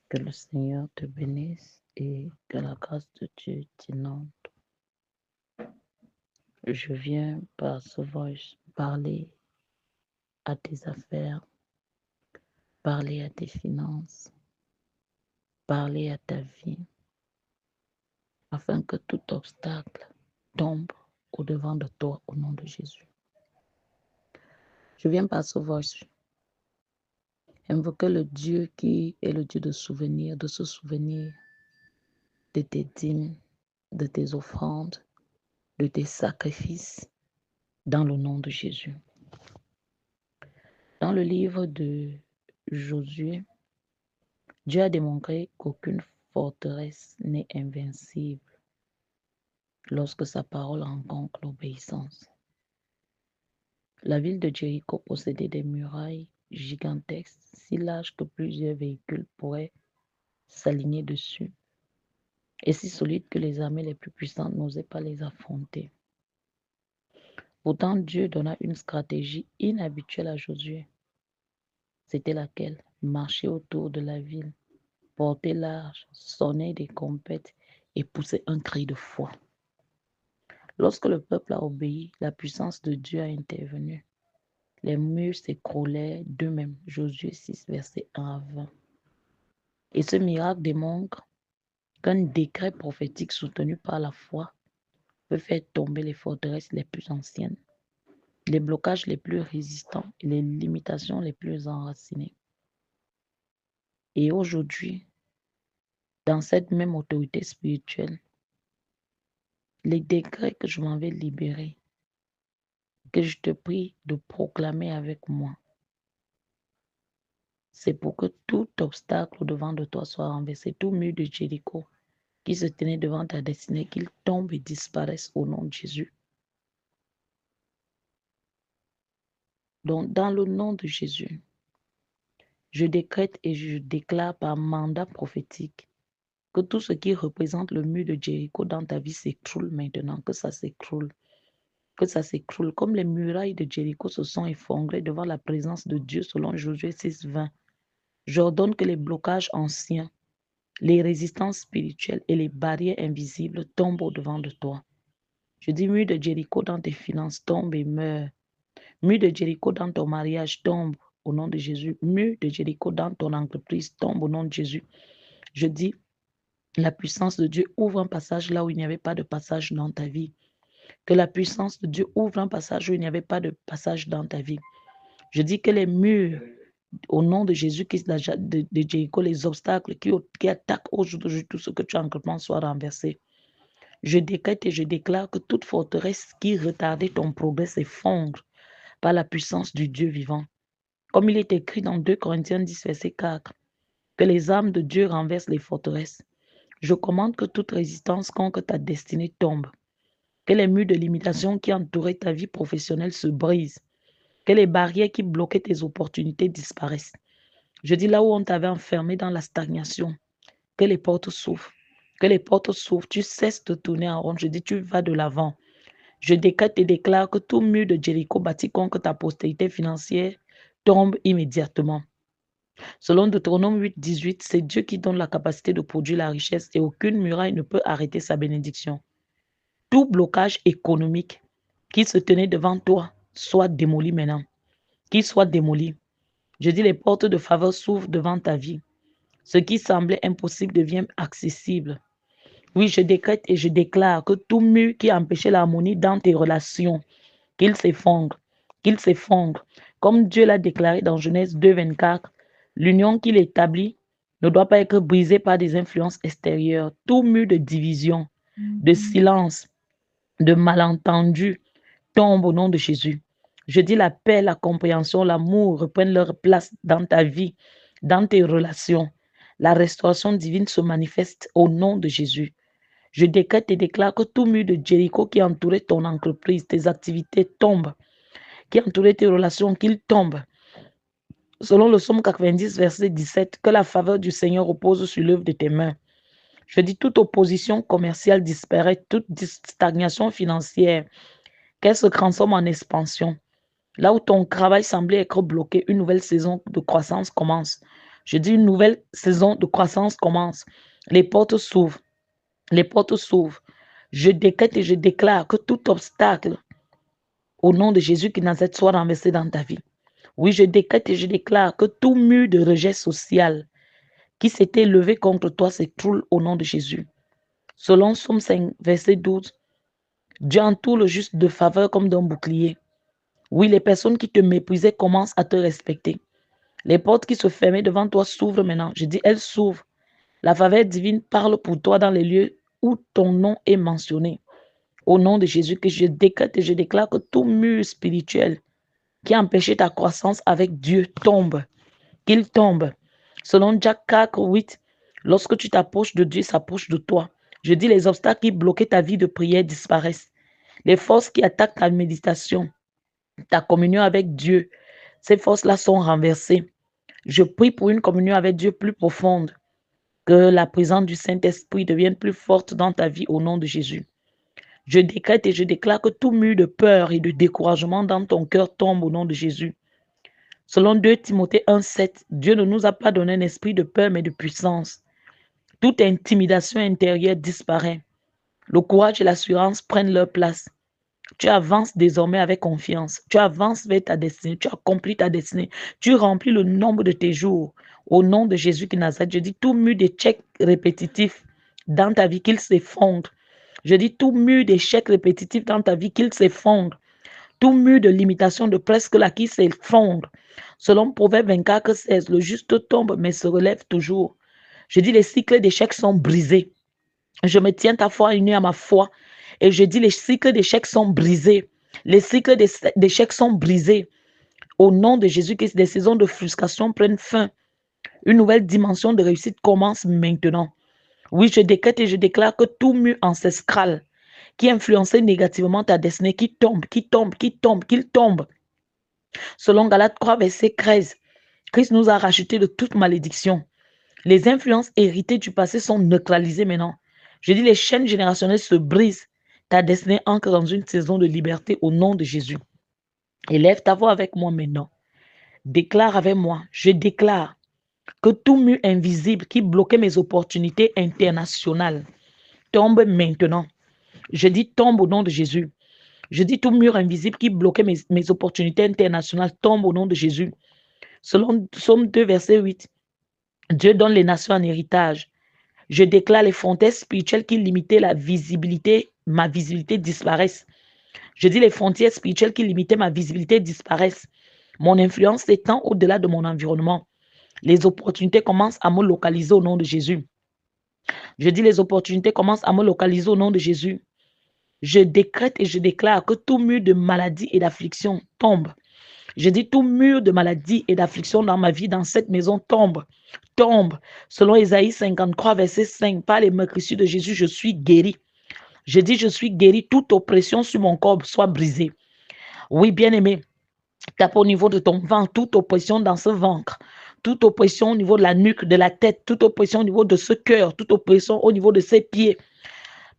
Que le Seigneur te bénisse et que la grâce de Dieu t'inonde. Je viens par ce voice parler à tes affaires, parler à tes finances, parler à ta vie, afin que tout obstacle tombe au-devant de toi au nom de Jésus. Je viens par ce voice invoquer le Dieu qui est le Dieu de souvenir, de se souvenir de tes dîmes, de tes offrandes, de tes sacrifices, dans le nom de Jésus. Dans le livre de Josué, Dieu a démontré qu'aucune forteresse n'est invincible lorsque sa parole rencontre l'obéissance. La ville de Jéricho possédait des murailles gigantesques, si larges que plusieurs véhicules pourraient s'aligner dessus, et si solides que les armées les plus puissantes n'osaient pas les affronter. Pourtant, Dieu donna une stratégie inhabituelle à Josué. C'était laquelle? Marcher autour de la ville, porter large, sonner des trompettes et pousser un cri de foi. Lorsque le peuple a obéi, la puissance de Dieu a intervenu. Les murs s'écroulaient d'eux-mêmes. Josué 6, verset 1 à 20. Et ce miracle démontre qu'un décret prophétique soutenu par la foi peut faire tomber les forteresses les plus anciennes, les blocages les plus résistants et les limitations les plus enracinées. Et aujourd'hui, dans cette même autorité spirituelle, les décrets que je m'en vais libérer, que je te prie de proclamer avec moi, c'est pour que tout obstacle au-devant de toi soit renversé, tout mur de Jéricho qui se tenait devant ta destinée, qu'il tombe et disparaisse au nom de Jésus. Donc, dans le nom de Jésus, je décrète et je déclare par mandat prophétique que tout ce qui représente le mur de Jéricho dans ta vie s'écroule maintenant, que ça s'écroule. Que ça s'écroule, comme les murailles de Jéricho se sont effondrées devant la présence de Dieu selon Josué 6, 20. J'ordonne que les blocages anciens, les résistances spirituelles et les barrières invisibles tombent au-devant de toi. Je dis mur de Jéricho dans tes finances, tombe et meurt. Mur de Jéricho dans ton mariage, tombe au nom de Jésus. Mur de Jéricho dans ton entreprise, tombe au nom de Jésus. Je dis la puissance de Dieu ouvre un passage là où il n'y avait pas de passage dans ta vie. Que la puissance de Dieu ouvre un passage où il n'y avait pas de passage dans ta vie. Je dis que les murs, au nom de Jésus-Christ de Jéricho, les obstacles qui attaquent aujourd'hui tout ce que tu entreprends soient renversés. Je décrète et je déclare que toute forteresse qui retardait ton progrès s'effondre par la puissance du Dieu vivant. Comme il est écrit dans 2 Corinthiens 10, verset 4, que les armes de Dieu renversent les forteresses. Je commande que toute résistance contre ta destinée tombe. Que les murs de limitation qui entouraient ta vie professionnelle se brisent. Que les barrières qui bloquaient tes opportunités disparaissent. Je dis là où on t'avait enfermé dans la stagnation, que les portes s'ouvrent. Que les portes s'ouvrent. Tu cesses de tourner en rond. Je dis tu vas de l'avant. Je décrète et déclare que tout mur de Jéricho bâti contre ta postérité financière tombe immédiatement. Selon Deutéronome 8, 18, c'est Dieu qui donne la capacité de produire la richesse et aucune muraille ne peut arrêter sa bénédiction. Tout blocage économique qui se tenait devant toi soit démoli maintenant. Qu'il soit démoli. Je dis les portes de faveur s'ouvrent devant ta vie. Ce qui semblait impossible devient accessible. Oui, je décrète et je déclare que tout mur qui empêchait l'harmonie dans tes relations, qu'il s'effondre, qu'il s'effondre. Comme Dieu l'a déclaré dans Genèse 2, 24, l'union qu'il établit ne doit pas être brisée par des influences extérieures. Tout mur de division, de silence, de malentendu tombe au nom de Jésus. Je dis la paix, la compréhension, l'amour reprennent leur place dans ta vie, dans tes relations. La restauration divine se manifeste au nom de Jésus. Je décrète et déclare que tout mur de Jéricho qui entourait ton entreprise, tes activités tombe, qui entourait tes relations, qu'il tombe. Selon le psaume 90, verset 17, que la faveur du Seigneur repose sur l'œuvre de tes mains. Je dis toute opposition commerciale disparaît, toute stagnation financière, qu'elle se transforme en expansion. Là où ton travail semblait être bloqué, une nouvelle saison de croissance commence. Je dis une nouvelle saison de croissance commence. Les portes s'ouvrent. Les portes s'ouvrent. Je décrète et je déclare que tout obstacle, au nom de Jésus qui Nazareth, soit renversé dans ta vie. Oui, je décrète et je déclare que tout mur de rejet social qui s'était levé contre toi s'écroule au nom de Jésus. Selon Somme 5, verset 12, Dieu entoure le juste de faveur comme d'un bouclier. Oui, les personnes qui te méprisaient commencent à te respecter. Les portes qui se fermaient devant toi s'ouvrent maintenant. Je dis, elles s'ouvrent. La faveur divine parle pour toi dans les lieux où ton nom est mentionné. Au nom de Jésus, que je décrète et je déclare que tout mur spirituel qui a empêché ta croissance avec Dieu tombe. Qu'il tombe. Selon Jacques 4, 8, lorsque tu t'approches de Dieu, il s'approche de toi. Je dis, les obstacles qui bloquaient ta vie de prière disparaissent. Les forces qui attaquent ta méditation, ta communion avec Dieu, ces forces-là sont renversées. Je prie pour une communion avec Dieu plus profonde, que la présence du Saint-Esprit devienne plus forte dans ta vie au nom de Jésus. Je décrète et je déclare que tout mur de peur et de découragement dans ton cœur tombe au nom de Jésus. Selon 2 Timothée 1,7, Dieu ne nous a pas donné un esprit de peur mais de puissance. Toute intimidation intérieure disparaît. Le courage et l'assurance prennent leur place. Tu avances désormais avec confiance. Tu avances vers ta destinée. Tu accomplis ta destinée. Tu remplis le nombre de tes jours. Au nom de Jésus qui Nazareth, je dis tout mur d'échecs répétitifs dans ta vie qu'il s'effondre. Je dis tout mur d'échecs répétitifs dans ta vie qu'il s'effondre. Tout mur de limitation de presque là qui s'effondre. Selon Proverbe 24, 16, le juste tombe mais se relève toujours. Je dis les cycles d'échecs sont brisés. Je me tiens ta foi unie à ma foi. Et je dis les cycles d'échecs sont brisés. Les cycles d'échecs sont brisés. Au nom de Jésus-Christ, des saisons de frustration prennent fin. Une nouvelle dimension de réussite commence maintenant. Oui, je décrète et je déclare que tout mur ancestral qui influençait négativement ta destinée, qui tombe, qu'il tombe. Selon Galates 3, verset 13, Christ nous a rachetés de toute malédiction. Les influences héritées du passé sont neutralisées maintenant. Je dis les chaînes générationnelles se brisent. Ta destinée ancre dans une saison de liberté au nom de Jésus. Élève ta voix avec moi maintenant. Déclare avec moi. Je déclare que tout mur invisible qui bloquait mes opportunités internationales tombe maintenant. Je dis tombe au nom de Jésus. Je dis tout mur invisible qui bloquait mes opportunités internationales tombe au nom de Jésus. Selon Psaume 2, verset 8, Dieu donne les nations en héritage. Je déclare les frontières spirituelles qui limitaient ma visibilité disparaissent. Je dis les frontières spirituelles qui limitaient ma visibilité disparaissent. Mon influence s'étend au-delà de mon environnement. Les opportunités commencent à me localiser au nom de Jésus. Je dis les opportunités commencent à me localiser au nom de Jésus. Je décrète et je déclare que tout mur de maladie et d'affliction tombe. Je dis tout mur de maladie et d'affliction dans ma vie, dans cette maison, tombe. Selon Ésaïe 53, verset 5, par les meurtrissures de Jésus, je suis guéri. Je dis, je suis guéri. Toute oppression sur mon corps soit brisée. Oui, bien-aimé, tape au niveau de ton ventre, toute oppression dans ce ventre, toute oppression au niveau de la nuque, de la tête, toute oppression au niveau de ce cœur, toute oppression au niveau de ses pieds,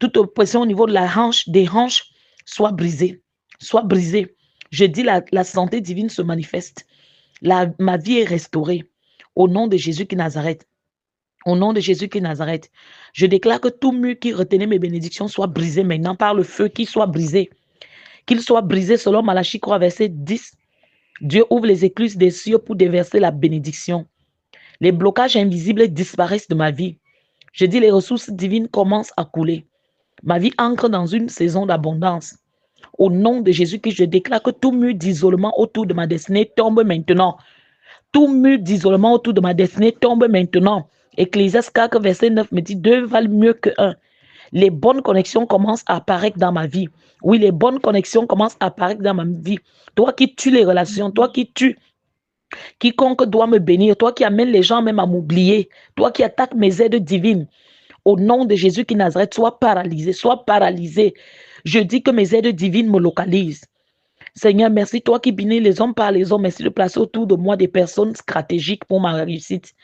toute oppression au niveau de la hanche, des hanches, soit brisée. Soit brisée. Je dis, la santé divine se manifeste. Ma vie est restaurée. Au nom de Jésus qui Nazareth. Au nom de Jésus qui Nazareth. Je déclare que tout mur qui retenait mes bénédictions soit brisé maintenant par le feu, qu'il soit brisé. Qu'il soit brisé selon Malachie 3, verset 10. Dieu ouvre les écluses des cieux pour déverser la bénédiction. Les blocages invisibles disparaissent de ma vie. Je dis les ressources divines commencent à couler. Ma vie entre dans une saison d'abondance. Au nom de Jésus, que je déclare que tout mur d'isolement autour de ma destinée tombe maintenant. Tout mur d'isolement autour de ma destinée tombe maintenant. Ecclésiaste 4, verset 9 me dit 2 valent mieux que 1. Les bonnes connexions commencent à apparaître dans ma vie. Oui, les bonnes connexions commencent à apparaître dans ma vie. Toi qui tues les relations, toi qui tues quiconque doit me bénir, toi qui amènes les gens même à m'oublier, toi qui attaques mes aides divines. Au nom de Jésus qui Nazareth, sois paralysé, sois paralysé. Je dis que mes aides divines me localisent. Seigneur, merci, toi qui bénis les hommes par les hommes. Merci de placer autour de moi des personnes stratégiques pour ma réussite.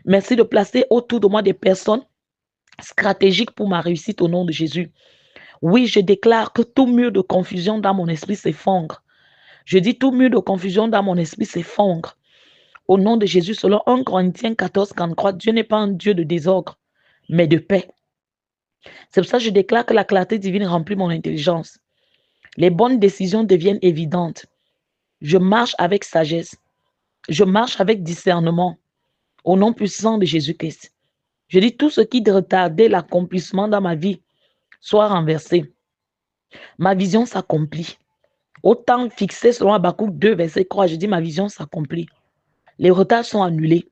Merci de placer autour de moi des personnes stratégiques pour ma réussite au nom de Jésus. Oui, je déclare que tout mur de confusion dans mon esprit s'effondre. Je dis tout mur de confusion dans mon esprit s'effondre. Au nom de Jésus, selon 1 Corinthiens 14, 43, Dieu n'est pas un Dieu de désordre, mais de paix. C'est pour ça que je déclare que la clarté divine remplit mon intelligence. Les bonnes décisions deviennent évidentes. Je marche avec sagesse. Je marche avec discernement. Au nom puissant de Jésus-Christ. Je dis tout ce qui retardait l'accomplissement dans ma vie soit renversé. Ma vision s'accomplit. Au temps fixé selon Habakkuk 2, verset 3, je dis ma vision s'accomplit. Les retards sont annulés.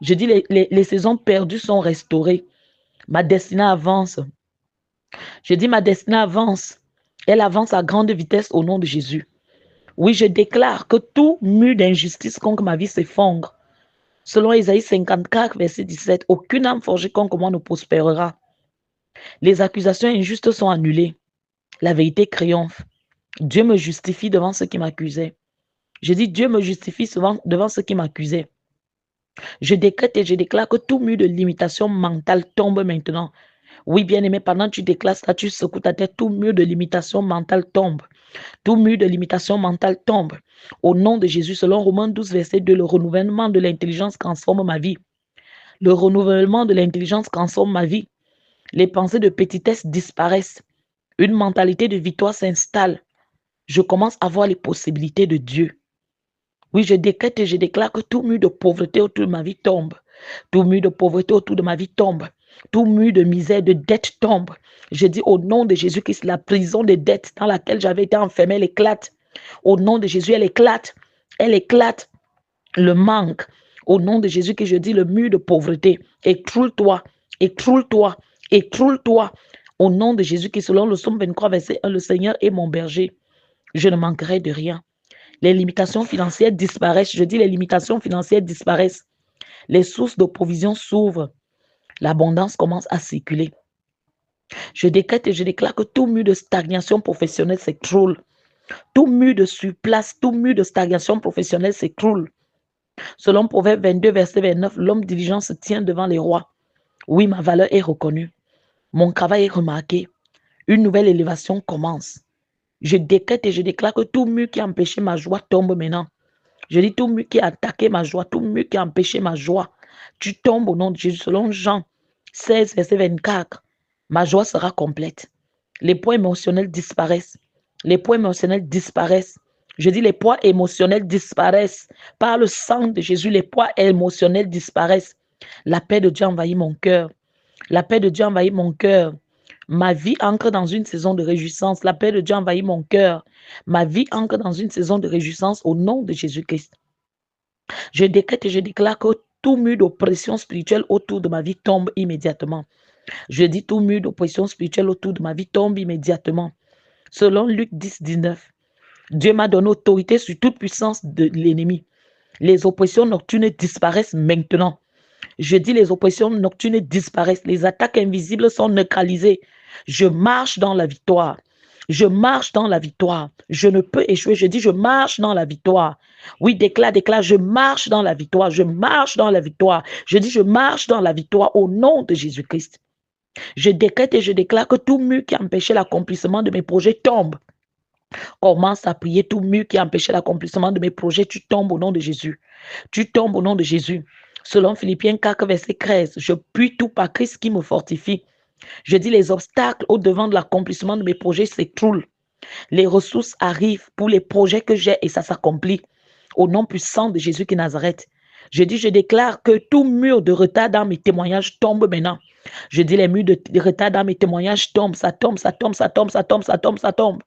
Je dis les saisons perdues sont restaurées. Ma destinée avance. Je dis ma destinée avance. Elle avance à grande vitesse au nom de Jésus. Oui, je déclare que tout mur d'injustice contre ma vie s'effondre. Selon Ésaïe 54, verset 17, aucune âme forgée contre moi ne prospérera. Les accusations injustes sont annulées. La vérité triomphe. Dieu me justifie devant ceux qui m'accusaient. Je dis Dieu me justifie devant ceux qui m'accusaient. Je décrète et je déclare que tout mur de limitation mentale tombe maintenant. Oui, bien-aimé, pendant que tu déclares ça, tu secoues ta tête, tout mur de limitation mentale tombe. Tout mur de limitation mentale tombe. Au nom de Jésus, selon Romains 12, verset 2, le renouvellement de l'intelligence transforme ma vie. Le renouvellement de l'intelligence transforme ma vie. Les pensées de petitesse disparaissent. Une mentalité de victoire s'installe. Je commence à voir les possibilités de Dieu. Oui, je décrète et je déclare que tout mur de pauvreté autour de ma vie tombe. Tout mur de pauvreté autour de ma vie tombe. Tout mur de misère, de dette tombe. Je dis au nom de Jésus-Christ, la prison de dette dans laquelle j'avais été enfermée, elle éclate. Au nom de Jésus, elle éclate. Elle éclate. Le manque. Au nom de Jésus, que je dis le mur de pauvreté. Écroule-toi. Écroule-toi. Écroule-toi. Au nom de Jésus, qui selon le psaume 23, verset 1, le Seigneur est mon berger. Je ne manquerai de rien. Les limitations financières disparaissent. Je dis les limitations financières disparaissent. Les sources de provision s'ouvrent. L'abondance commence à circuler. Je décrète et je déclare que tout mur de stagnation professionnelle s'écroule. Tout mur de surplace, tout mur de stagnation professionnelle s'écroule. Selon Proverbe 22, verset 29, l'homme diligent se tient devant les rois. Oui, ma valeur est reconnue. Mon travail est remarqué. Une nouvelle élévation commence. Je décrète et je déclare que tout mur qui a empêché ma joie tombe maintenant. Je dis tout mur qui a attaqué ma joie, tout mur qui a empêché ma joie, tu tombes au nom de Jésus. Selon Jean 16, verset 24, ma joie sera complète. Les poids émotionnels disparaissent. Les poids émotionnels disparaissent. Je dis les poids émotionnels disparaissent. Par le sang de Jésus, les poids émotionnels disparaissent. La paix de Dieu envahit mon cœur. La paix de Dieu envahit mon cœur. Ma vie entre dans une saison de réjouissance. La paix de Dieu envahit mon cœur. Ma vie entre dans une saison de réjouissance au nom de Jésus-Christ. Je décrète et je déclare que tout mur d'oppression spirituelle autour de ma vie tombe immédiatement. Je dis tout mur d'oppression spirituelle autour de ma vie tombe immédiatement. Selon Luc 10, 19, Dieu m'a donné autorité sur toute puissance de l'ennemi. Les oppressions nocturnes disparaissent maintenant. Je dis les oppressions nocturnes disparaissent. Les attaques invisibles sont neutralisées. Je marche dans la victoire. Je marche dans la victoire. Je ne peux échouer. Je dis je marche dans la victoire. Oui, déclare, je marche dans la victoire. Je marche dans la victoire. Je dis je marche dans la victoire au nom de Jésus-Christ. Je décrète et je déclare que tout mur qui empêchait l'accomplissement de mes projets tombe. Commence à prier tout mur qui empêchait l'accomplissement de mes projets. Tu tombes au nom de Jésus. Tu tombes au nom de Jésus. Selon Philippiens 4, verset 13, je puis tout par Christ qui me fortifie. Je dis les obstacles au devant de l'accomplissement de mes projets s'écroulent. Les ressources arrivent pour les projets que j'ai et ça s'accomplit. Au nom puissant de Jésus qui est Nazareth. Je dis, je déclare que tout mur de retard dans mes témoignages tombe maintenant. Je dis les murs de retard dans mes témoignages tombent, ça tombe, ça tombe, ça tombe, ça tombe, ça tombe, ça tombe.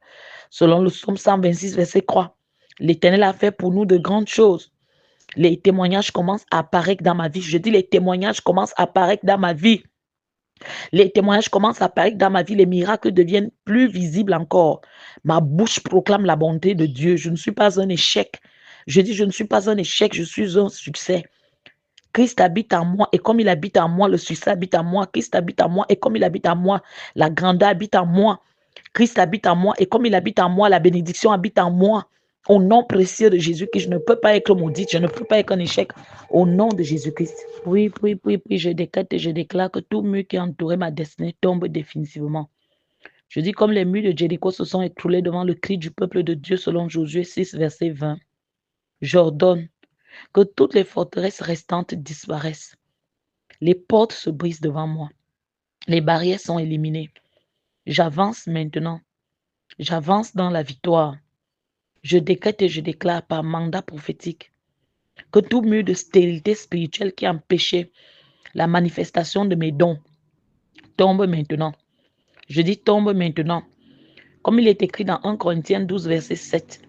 Selon le psaume 126, verset 3, l'Éternel a fait pour nous de grandes choses. Les témoignages commencent à apparaître dans ma vie. Je dis les témoignages commencent à apparaître dans ma vie. Les témoignages commencent à apparaître dans ma vie. Les miracles deviennent plus visibles encore. Ma bouche proclame la bonté de Dieu. Je ne suis pas un échec. Je dis je ne suis pas un échec, je suis un succès. Christ habite en moi et comme il habite en moi, le succès habite en moi. Christ habite en moi et comme il habite en moi, la grandeur habite en moi. Christ habite en moi et comme il habite en moi, la bénédiction habite en moi. Au nom précieux de Jésus-Christ, je ne peux pas être maudite, je ne peux pas être un échec. Au nom de Jésus-Christ. Oui, je décrète et je déclare que tout mur qui entourait ma destinée tombe définitivement. Je dis comme les murs de Jéricho se sont écroulés devant le cri du peuple de Dieu selon Josué 6, verset 20. J'ordonne Que toutes les forteresses restantes disparaissent. Les portes se brisent devant moi. Les barrières sont éliminées. J'avance maintenant. J'avance dans la victoire. Je décrète et je déclare par mandat prophétique que tout mur de stérilité spirituelle qui empêchait la manifestation de mes dons tombe maintenant. Je dis tombe maintenant. Comme il est écrit dans 1 Corinthiens 12, verset 7,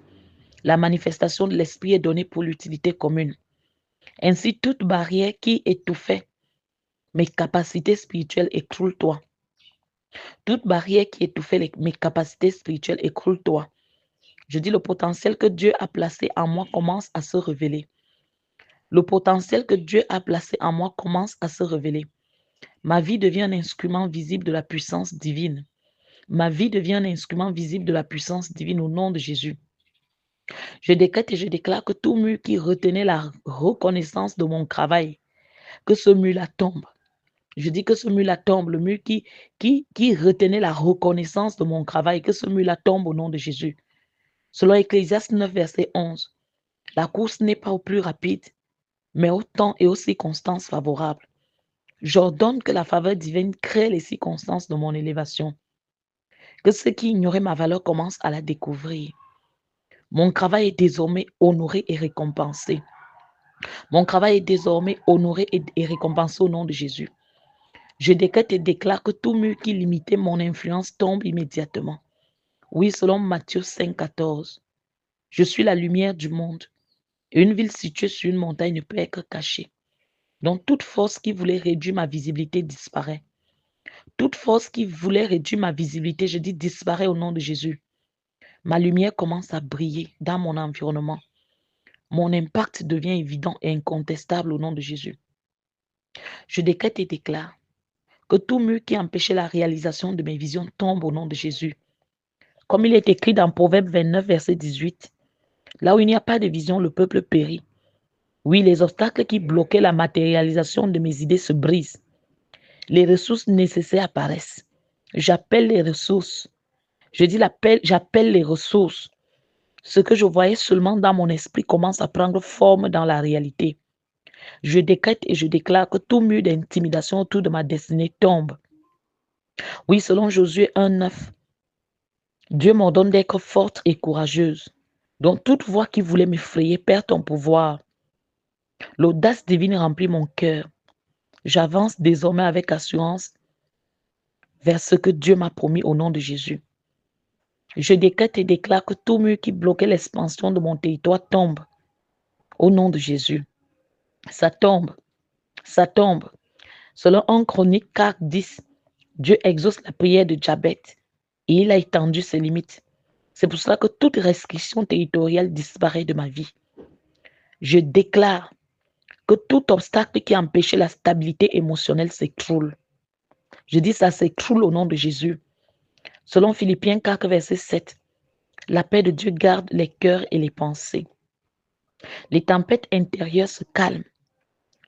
la manifestation de l'esprit est donnée pour l'utilité commune. Ainsi, toute barrière qui étouffait mes capacités spirituelles, écroule-toi. Toute barrière qui étouffait mes capacités spirituelles, écroule-toi. Je dis le potentiel que Dieu a placé en moi commence à se révéler. Le potentiel que Dieu a placé en moi commence à se révéler. Ma vie devient un instrument visible de la puissance divine. Ma vie devient un instrument visible de la puissance divine au nom de Jésus. Je décrète et je déclare que tout mur qui retenait la reconnaissance de mon travail, que ce mur-là tombe. Je dis que ce mur-là tombe, le mur qui retenait la reconnaissance de mon travail, que ce mur-là tombe au nom de Jésus. Selon Ecclésiaste 9, verset 11, la course n'est pas au plus rapide, mais au temps et aux circonstances favorables. J'ordonne que la faveur divine crée les circonstances de mon élévation. Que ceux qui ignoraient ma valeur commencent à la découvrir. Mon travail est désormais honoré et récompensé. Mon travail est désormais honoré et récompensé au nom de Jésus. Je décrète et déclare que tout mur qui limitait mon influence tombe immédiatement. Oui, selon Matthieu 5, 14. Je suis la lumière du monde. Et une ville située sur une montagne ne peut être cachée. Donc toute force qui voulait réduire ma visibilité disparaît. Toute force qui voulait réduire ma visibilité, je dis disparaît au nom de Jésus. Ma lumière commence à briller dans mon environnement. Mon impact devient évident et incontestable au nom de Jésus. Je décrète et déclare que tout mur qui empêchait la réalisation de mes visions tombe au nom de Jésus. Comme il est écrit dans Proverbe 29, verset 18, là où il n'y a pas de vision, le peuple périt. Oui, les obstacles qui bloquaient la matérialisation de mes idées se brisent. Les ressources nécessaires apparaissent. J'appelle les ressources. Je dis j'appelle les ressources. Ce que je voyais seulement dans mon esprit commence à prendre forme dans la réalité. Je décrète et je déclare que tout mur d'intimidation autour de ma destinée tombe. Oui, selon Josué 1,9, Dieu m'ordonne d'être forte et courageuse. Donc toute voix qui voulait m'effrayer perd ton pouvoir. L'audace divine remplit mon cœur. J'avance désormais avec assurance vers ce que Dieu m'a promis au nom de Jésus. Je décrète et déclare que tout mur qui bloquait l'expansion de mon territoire tombe. Au nom de Jésus. Ça tombe. Ça tombe. Selon 1 Chronique 4, 10, Dieu exauce la prière de Jabez et il a étendu ses limites. C'est pour cela que toute restriction territoriale disparaît de ma vie. Je déclare que tout obstacle qui empêchait la stabilité émotionnelle s'écroule. Je dis ça s'écroule au nom de Jésus. Selon Philippiens 4, verset 7, la paix de Dieu garde les cœurs et les pensées. Les tempêtes intérieures se calment.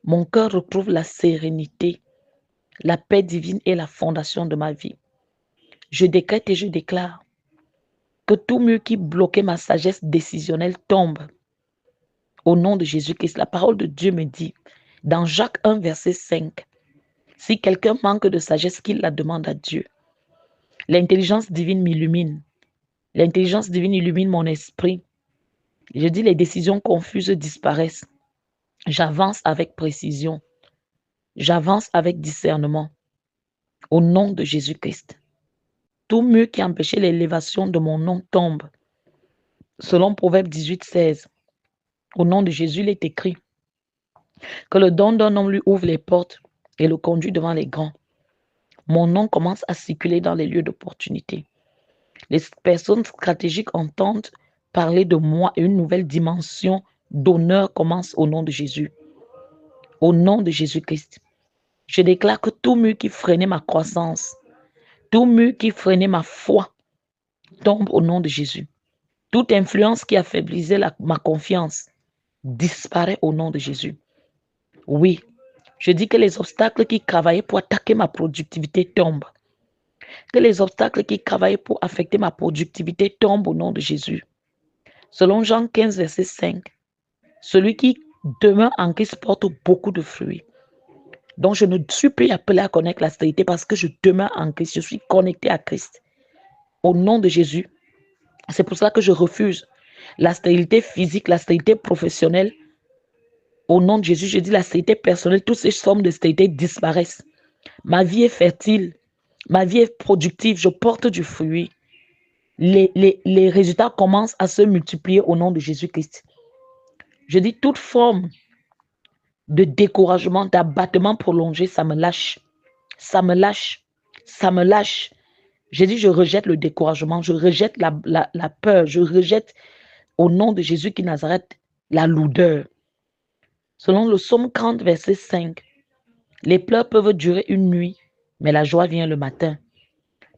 Mon cœur retrouve la sérénité. La paix divine est la fondation de ma vie. Je décrète et je déclare que tout mur qui bloquait ma sagesse décisionnelle tombe. Au nom de Jésus-Christ, la parole de Dieu me dit, dans Jacques 1, verset 5, si quelqu'un manque de sagesse, qu'il la demande à Dieu. L'intelligence divine m'illumine. L'intelligence divine illumine mon esprit. Je dis les décisions confuses disparaissent. J'avance avec précision. J'avance avec discernement. Au nom de Jésus-Christ. Tout mur qui empêchait l'élévation de mon nom tombe. Selon Proverbe 18, 16. Au nom de Jésus, il est écrit que le don d'un homme lui ouvre les portes et le conduit devant les grands. Mon nom commence à circuler dans les lieux d'opportunité. Les personnes stratégiques entendent parler de moi et une nouvelle dimension d'honneur commence au nom de Jésus. Au nom de Jésus-Christ. Je déclare que tout mur qui freinait ma croissance, tout mur qui freinait ma foi, tombe au nom de Jésus. Toute influence qui affaiblissait ma confiance disparaît au nom de Jésus. Oui, je dis que les obstacles qui travaillaient pour attaquer ma productivité tombent. Que les obstacles qui travaillaient pour affecter ma productivité tombent au nom de Jésus. Selon Jean 15, verset 5, celui qui demeure en Christ porte beaucoup de fruits. Donc, je ne suis plus appelée à connaître la stérilité parce que je demeure en Christ. Je suis connectée à Christ. Au nom de Jésus. C'est pour ça que je refuse la stérilité physique, la stérilité professionnelle. Au nom de Jésus, je dis la stérilité personnelle. Toutes ces formes de stérilité disparaissent. Ma vie est fertile. Ma vie est productive. Je porte du fruit. Les résultats commencent à se multiplier au nom de Jésus-Christ. Je dis toute forme de découragement, d'abattement prolongé, ça me lâche. Ça me lâche. Ça me lâche. J'ai dit, je rejette le découragement, je rejette la peur, je rejette au nom de Jésus qui Nazareth la lourdeur. Selon le psaume 40, verset 5, les pleurs peuvent durer une nuit, mais la joie vient le matin.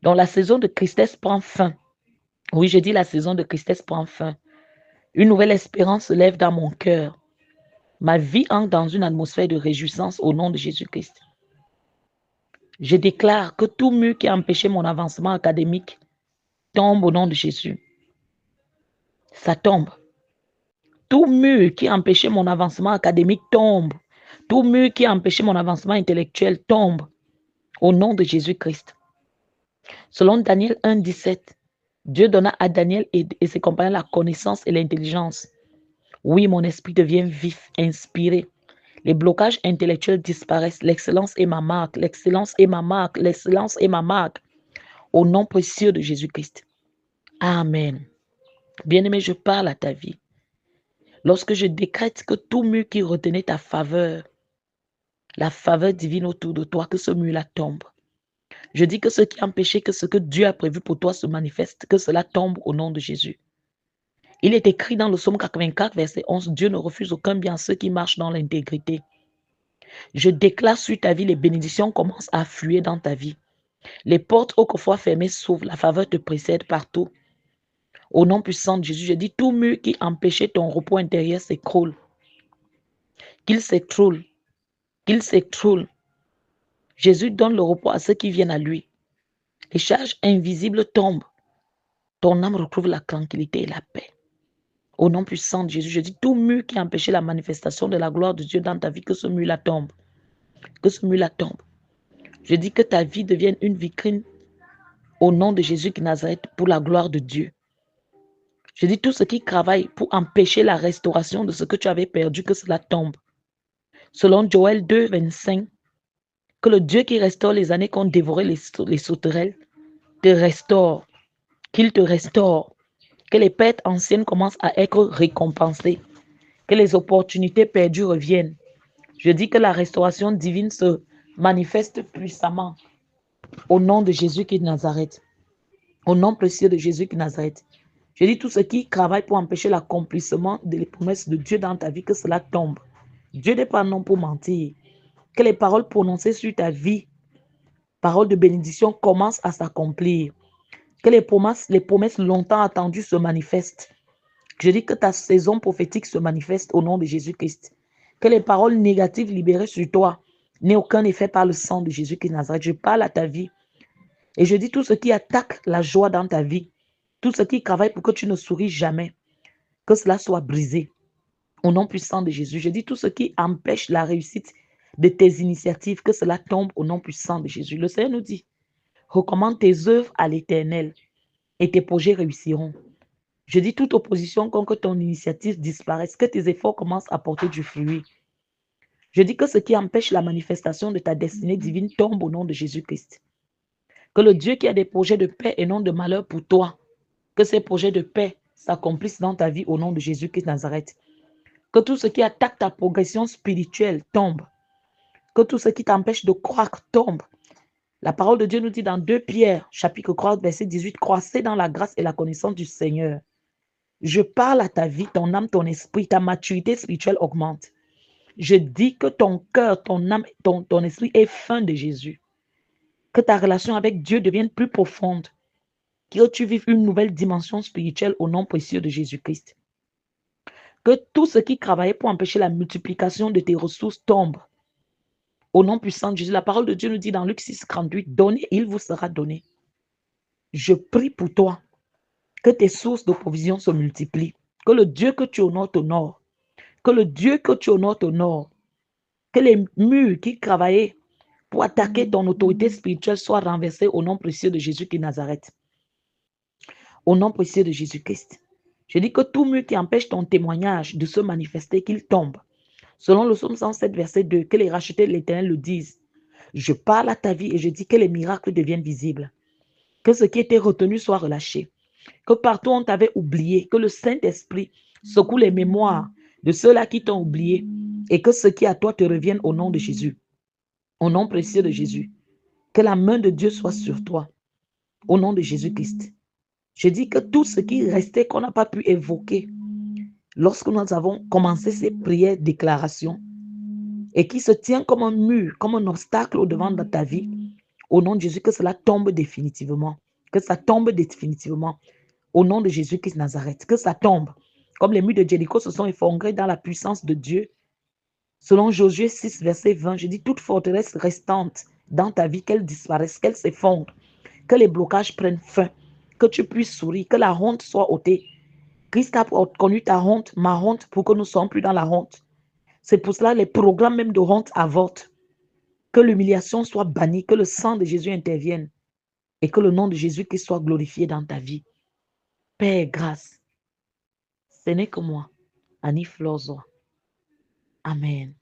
Donc la saison de tristesse prend fin. Oui, je dis la saison de tristesse prend fin. Une nouvelle espérance se lève dans mon cœur. Ma vie entre dans une atmosphère de réjouissance au nom de Jésus-Christ. Je déclare que tout mur qui a empêché mon avancement académique tombe au nom de Jésus. Ça tombe. Tout mur qui empêchait mon avancement académique tombe. Tout mur qui empêchait mon avancement intellectuel tombe. Au nom de Jésus-Christ. Selon Daniel 1, 17, Dieu donna à Daniel et ses compagnons la connaissance et l'intelligence. Oui, mon esprit devient vif, inspiré. Les blocages intellectuels disparaissent. L'excellence est ma marque. L'excellence est ma marque. L'excellence est ma marque. Au nom précieux de Jésus-Christ. Amen. Bien-aimé, je parle à ta vie. Lorsque je décrète que tout mur qui retenait ta faveur, la faveur divine autour de toi, que ce mur-là tombe. Je dis que ce qui empêchait que ce que Dieu a prévu pour toi se manifeste, que cela tombe au nom de Jésus. Il est écrit dans le psaume 84, verset 11, Dieu ne refuse aucun bien à ceux qui marchent dans l'intégrité. Je déclare sur ta vie, les bénédictions commencent à affluer dans ta vie. Les portes autrefois fermées s'ouvrent, la faveur te précède partout. Au nom puissant de Jésus, je dis tout mur qui empêchait ton repos intérieur s'écroule. Qu'il s'écroule. Qu'il s'écroule. Jésus donne le repos à ceux qui viennent à lui. Les charges invisibles tombent. Ton âme retrouve la tranquillité et la paix. Au nom puissant de Jésus, je dis tout mur qui empêchait la manifestation de la gloire de Dieu dans ta vie, que ce mur-là tombe. Que ce mur-là tombe. Je dis que ta vie devienne une vitrine au nom de Jésus qui Nazareth pour la gloire de Dieu. Je dis tout ce qui travaille pour empêcher la restauration de ce que tu avais perdu, que cela tombe. Selon Joël 2, 25, que le Dieu qui restaure les années qu'ont dévoré les sauterelles te restaure, qu'il te restaure, que les pertes anciennes commencent à être récompensées, que les opportunités perdues reviennent. Je dis que la restauration divine se manifeste puissamment au nom de Jésus qui est de Nazareth, au nom précieux de Jésus qui est de Nazareth. Je dis tout ce qui travaille pour empêcher l'accomplissement des promesses de Dieu dans ta vie, que cela tombe. Dieu n'est pas non pour mentir. Que les paroles prononcées sur ta vie, paroles de bénédiction, commencent à s'accomplir. Que les promesses longtemps attendues se manifestent. Je dis que ta saison prophétique se manifeste au nom de Jésus-Christ. Que les paroles négatives libérées sur toi n'aient aucun effet par le sang de Jésus-Christ de Nazareth. Je parle à ta vie. Et je dis tout ce qui attaque la joie dans ta vie, tout ce qui travaille pour que tu ne souris jamais, que cela soit brisé. Au nom puissant de Jésus, je dis tout ce qui empêche la réussite de tes initiatives, que cela tombe au nom puissant de Jésus. Le Seigneur nous dit, recommande tes œuvres à l'Éternel et tes projets réussiront. Je dis toute opposition contre ton initiative disparaisse, que tes efforts commencent à porter du fruit. Je dis que ce qui empêche la manifestation de ta destinée divine tombe au nom de Jésus-Christ. Que le Dieu qui a des projets de paix et non de malheur pour toi, que ces projets de paix s'accomplissent dans ta vie au nom de Jésus-Christ de Nazareth. Que tout ce qui attaque ta progression spirituelle tombe. Que tout ce qui t'empêche de croître tombe. La parole de Dieu nous dit dans 2 Pierre, chapitre 3, verset 18, croissez dans la grâce et la connaissance du Seigneur. Je parle à ta vie, ton âme, ton esprit, ta maturité spirituelle augmente. Je dis que ton cœur, ton âme, ton esprit est fin de Jésus. Que ta relation avec Dieu devienne plus profonde. Que tu vives une nouvelle dimension spirituelle au nom précieux de Jésus-Christ. Que tout ce qui travaillait pour empêcher la multiplication de tes ressources tombe. Au nom puissant de Jésus, la parole de Dieu nous dit dans Luc 6, 38, donnez, il vous sera donné. Je prie pour toi que tes sources de provision se multiplient. Que le Dieu que tu honores t'honore. Que le Dieu que tu honores t'honore. Que les murs qui travaillaient pour attaquer ton autorité spirituelle soient renversés au nom précieux de Jésus qui Nazareth. Au nom précieux de Jésus-Christ. Je dis que tout mur qui empêche ton témoignage de se manifester, qu'il tombe. Selon le psaume 107, verset 2, que les rachetés de l'Éternel le disent. Je parle à ta vie et je dis que les miracles deviennent visibles. Que ce qui était retenu soit relâché. Que partout on t'avait oublié, que le Saint-Esprit secoue les mémoires de ceux-là qui t'ont oublié et que ce qui à toi te revienne au nom de Jésus. Au nom précieux de Jésus. Que la main de Dieu soit sur toi. Au nom de Jésus-Christ. Je dis que tout ce qui restait qu'on n'a pas pu évoquer lorsque nous avons commencé ces prières, déclarations, et qui se tient comme un mur, comme un obstacle au devant de ta vie, au nom de Jésus, que cela tombe définitivement. Que ça tombe définitivement. Au nom de Jésus-Christ Nazareth, que ça tombe. Comme les murs de Jéricho se sont effondrés dans la puissance de Dieu. Selon Josué 6, verset 20, je dis toute forteresse restante dans ta vie, qu'elle disparaisse, qu'elle s'effondre, que les blocages prennent fin, que tu puisses sourire, que la honte soit ôtée. Christ a connu ta honte, ma honte, pour que nous ne soyons plus dans la honte. C'est pour cela que les programmes même de honte avortent. Que l'humiliation soit bannie, que le sang de Jésus intervienne et que le nom de Jésus qui soit glorifié dans ta vie. Père, grâce. Ce n'est que moi, Annie Flozo. Amen.